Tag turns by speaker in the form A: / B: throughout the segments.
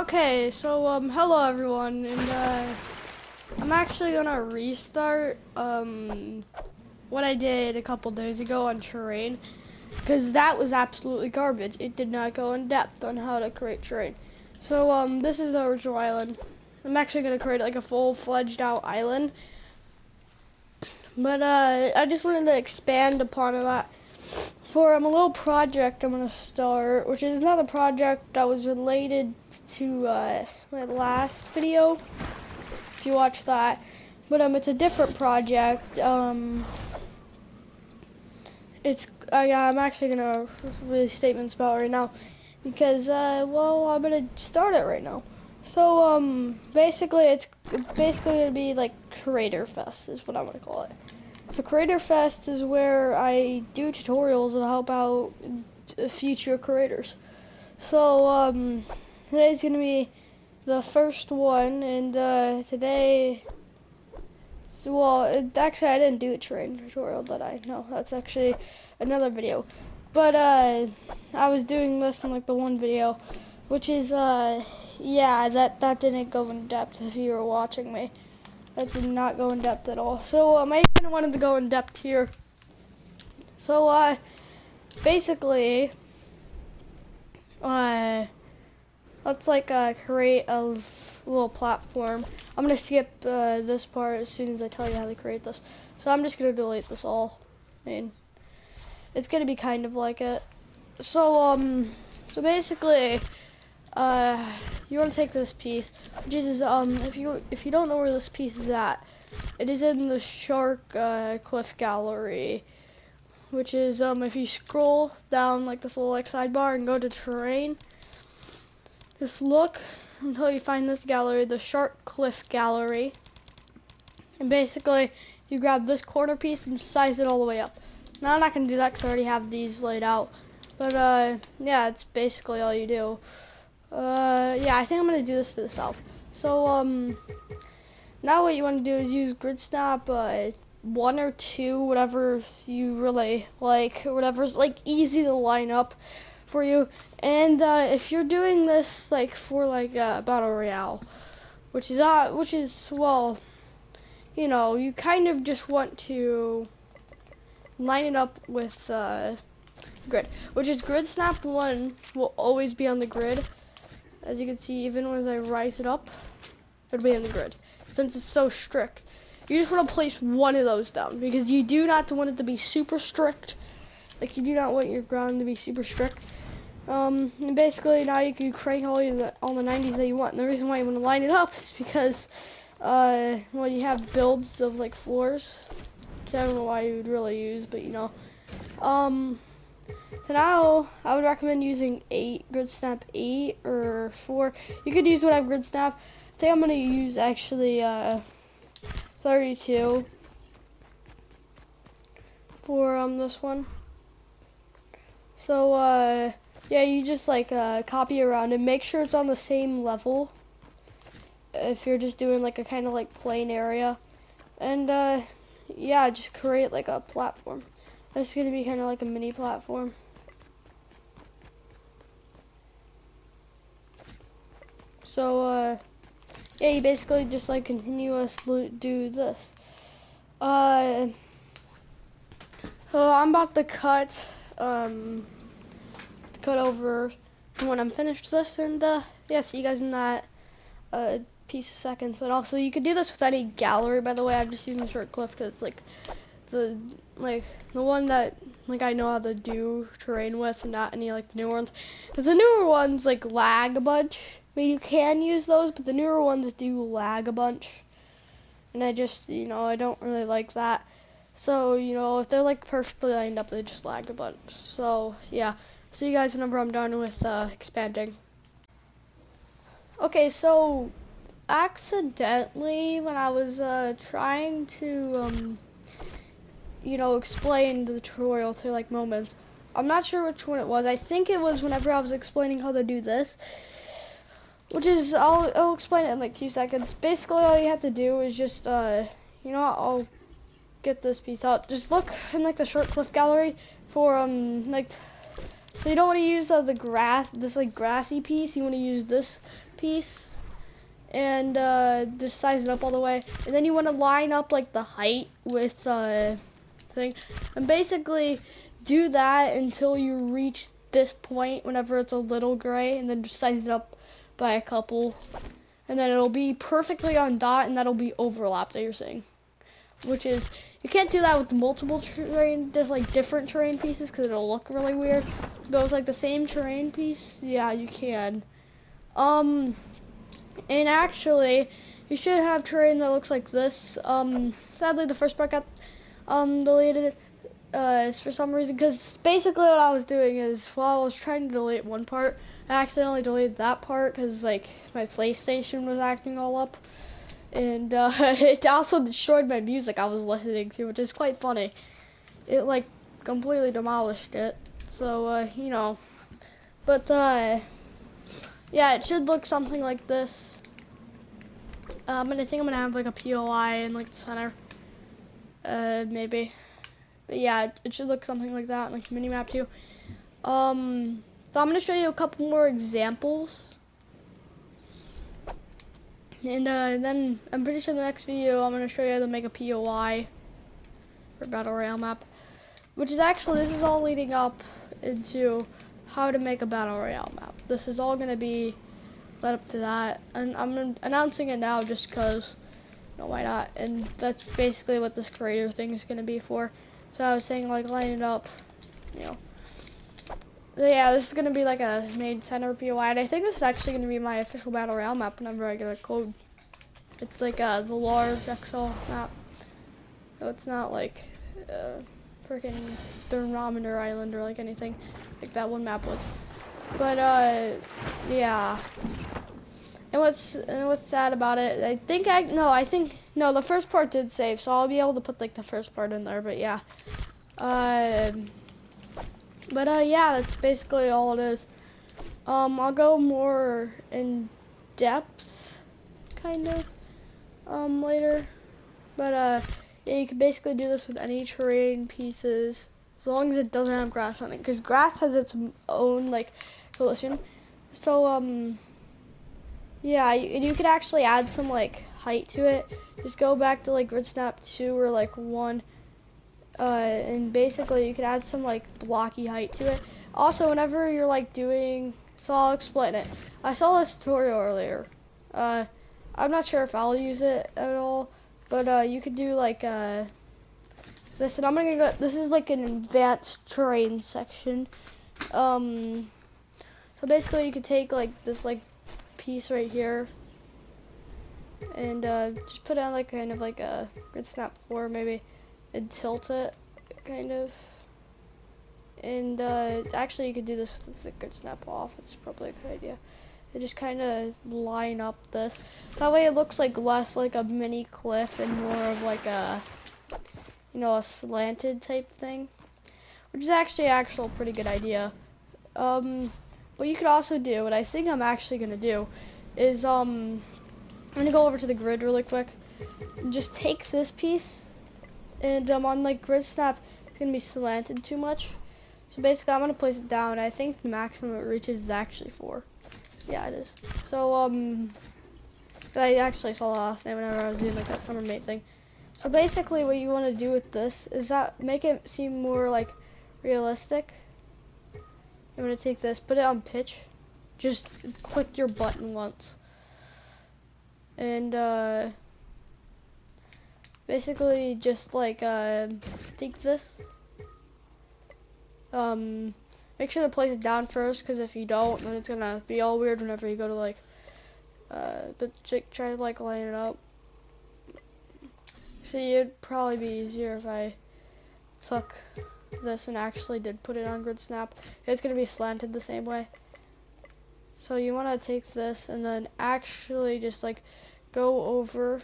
A: Okay, so hello everyone, and I'm actually gonna restart what I did a couple days ago on terrain, because that was absolutely garbage. It did not go in depth on how to create terrain. So this is the original island. I'm actually gonna create like a full-fledged out island, but I just wanted to expand upon that for a little project I'm gonna start, which is another project that was related to my last video, if you watch that. But it's a different project. I'm actually gonna release statements about it right now because well, I'm gonna start it right now. So basically it's gonna be like Creator Fest is what I'm gonna call it. So Creator Fest is where I do tutorials to help out future creators. So today's gonna be the first one, and today, actually I didn't do a terrain tutorial that I know. That's actually another video. But I was doing this in like the one video, which is yeah, that didn't go in depth if you were watching me. That did not go in depth at all. So I kind of wanted to go in depth here. So basically, let's like create a little platform. I'm gonna skip this part as soon as I tell you how to create this. So I'm just gonna delete this all. I mean, it's gonna be kind of like it. So so basically, you want to take this piece, which is if you don't know where this piece is at, it is in the shark cliff gallery, which is if you scroll down like this little like sidebar and go to terrain, just look until you find this gallery, the shark cliff gallery, and basically you grab this corner piece and size it all the way up. Now I'm not gonna do that because I already have these laid out, but yeah, it's basically all you do. Yeah, I think I'm gonna do this to the south. So now what you want to do is use grid snap 1 or 2, whatever you really like, whatever's like easy to line up for you. And if you're doing this like for like battle royale, which is well, you know, you kind of just want to line it up with grid, which is grid snap 1 will always be on the grid. As you can see, even as I rise it up, it'll be in the grid. Since it's so strict, you just want to place one of those down because you do not want it to be super strict. Like, you do not want your ground to be super strict. And basically now you can create all the 90s that you want. And the reason why you want to line it up is because, well, you have builds of like floors. So I don't know why you would really use, but you know. So now I would recommend using grid snap 8 or 4. You could use whatever grid snap. I think I'm gonna use actually 32 for this one. So yeah, you just like copy around and make sure it's on the same level if you're just doing like a kind of like plain area. And yeah, just create like a platform. This is gonna be kind of like a mini platform. So yeah, you basically just like continuously do this. So I'm about to cut over when I'm finished this, and yeah, see you guys in that piece of seconds. And also, you could do this with any gallery. By the way, I'm just using the short cliff because it's like the one that like I know how to do terrain with, and not any like the newer ones. Because the newer ones like lag a bunch. I mean, you can use those, but the newer ones do lag a bunch. And I just, you know, I don't really like that. So, you know, if they're like perfectly lined up, they just lag a bunch. So, yeah. See you guys whenever I'm done with expanding. Okay, so accidentally when I was trying to you know, explain the tutorial to like moments, I'm not sure which one it was. I think it was whenever I was explaining how to do this, which is I'll explain it in like 2 seconds. Basically all you have to do is just you know what, I'll get this piece out. Just look in like the short cliff gallery for like So you don't want to use the grass, this like grassy piece. You want to use this piece, and just size it up all the way. And then you want to line up like the height with thing, and basically do that until you reach this point. Whenever it's a little gray, and then just size it up by a couple, and then it'll be perfectly on dot, and that'll be overlap that you're seeing. Which is, you can't do that with multiple terrain, just like different terrain pieces, because it'll look really weird. But with like the same terrain piece, yeah, you can. And actually, you should have terrain that looks like this. Sadly, the first part got deleted for some reason, because basically what I was doing is, while I was trying to delete one part, I accidentally deleted that part because like my PlayStation was acting all up. And it also destroyed my music I was listening to, which is quite funny. It like completely demolished it. So you know, but yeah, it should look something like this. And I think I'm gonna have like a POI in like the center, maybe. But yeah, it should look something like that, like mini map too. So I'm gonna show you a couple more examples. And then I'm pretty sure the next video I'm going to show you how to make a POI for Battle Royale map. Which is actually, this is all leading up into how to make a Battle Royale map. This is all going to be led up to that. And I'm announcing it now just because, no, why not? And that's basically what this creator thing is going to be for. So I was saying, like, line it up, you know. So yeah, this is going to be like a main center POI, and I think this is actually going to be my official Battle Royale map whenever I get a code. It's like the large XL map, so it's not like freaking Thermometer Island or like anything like that one map was. But yeah, and what's sad about it, I think the first part did save, so I'll be able to put like the first part in there. But yeah, yeah, that's basically all it is. I'll go more in depth, kind of, later. But, yeah, you can basically do this with any terrain pieces, as long as it doesn't have grass on it, because grass has its own, like, collision. So, yeah, you could actually add some, like, height to it. Just go back to, like, Grid Snap 2 or, like, 1. And basically you could add some like blocky height to it. Also, whenever you're like doing, so I'll explain it. I saw this tutorial earlier. I'm not sure if I'll use it at all, but you could do like this, and I'm gonna go. This is like an advanced terrain section. So basically you could take like this like piece right here, and just put on like kind of like a Grid Snap 4 maybe. And tilt it, kind of. And actually you could do this with the Grid Snap off. It's probably a good idea. And just kind of line up this. So that way it looks like less like a mini cliff and more of like a, you know, a slanted type thing. Which is actually a pretty good idea. What you could also do, what I think I'm actually going to do, is I'm going to go over to the grid really quick. And just take this piece. And on like Grid Snap, it's gonna be slanted too much. So basically, I'm gonna place it down. I think the maximum it reaches is actually 4. Yeah, it is. So I actually saw last night whenever I was doing like that summer mate thing. So basically, what you want to do with this is that make it seem more like realistic. I'm gonna take this, put it on pitch. Just click your button once, and basically, just like take this. Make sure to place it down first, because if you don't, then it's gonna be all weird whenever you go to like. But try to like line it up. See, it'd probably be easier if I took this and actually did put it on Grid Snap. It's gonna be slanted the same way. So you want to take this and then actually just like go over.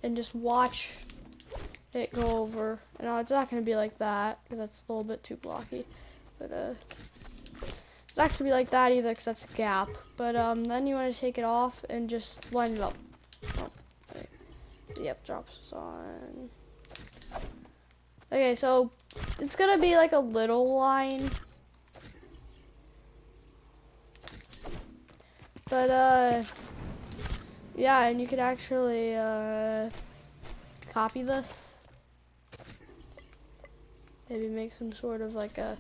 A: And just watch it go over. And it's not going to be like that, because that's a little bit too blocky. But it's not going to be like that either, because that's a gap. But then you want to take it off and just line it up. Oh, okay. Yep, drops on. Okay, so It's gonna be like a little line. But yeah, and you could actually copy this. Maybe make some sort of like a,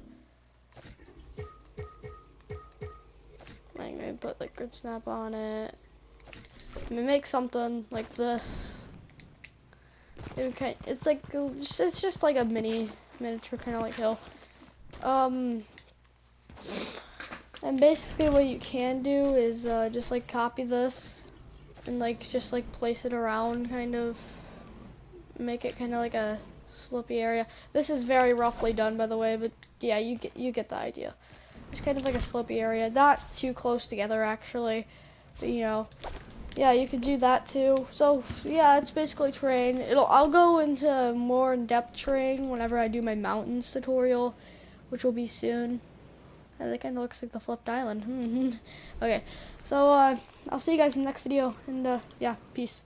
A: like maybe put like grid snap on it. Maybe make something like this. It's like, it's just like a miniature kind of like hill. And basically what you can do is just like copy this and like just like place it around, kind of make it kind of like a slopey area. This is very roughly done, by the way, but yeah, you get the idea. It's kind of like a slopey area, not too close together actually, but you know, yeah, you could do that too. So yeah, it's basically terrain. I'll go into more in-depth terrain whenever I do my mountains tutorial, which will be soon. And it kind of looks like the flipped island. Okay, so I'll see you guys in the next video, and yeah, peace.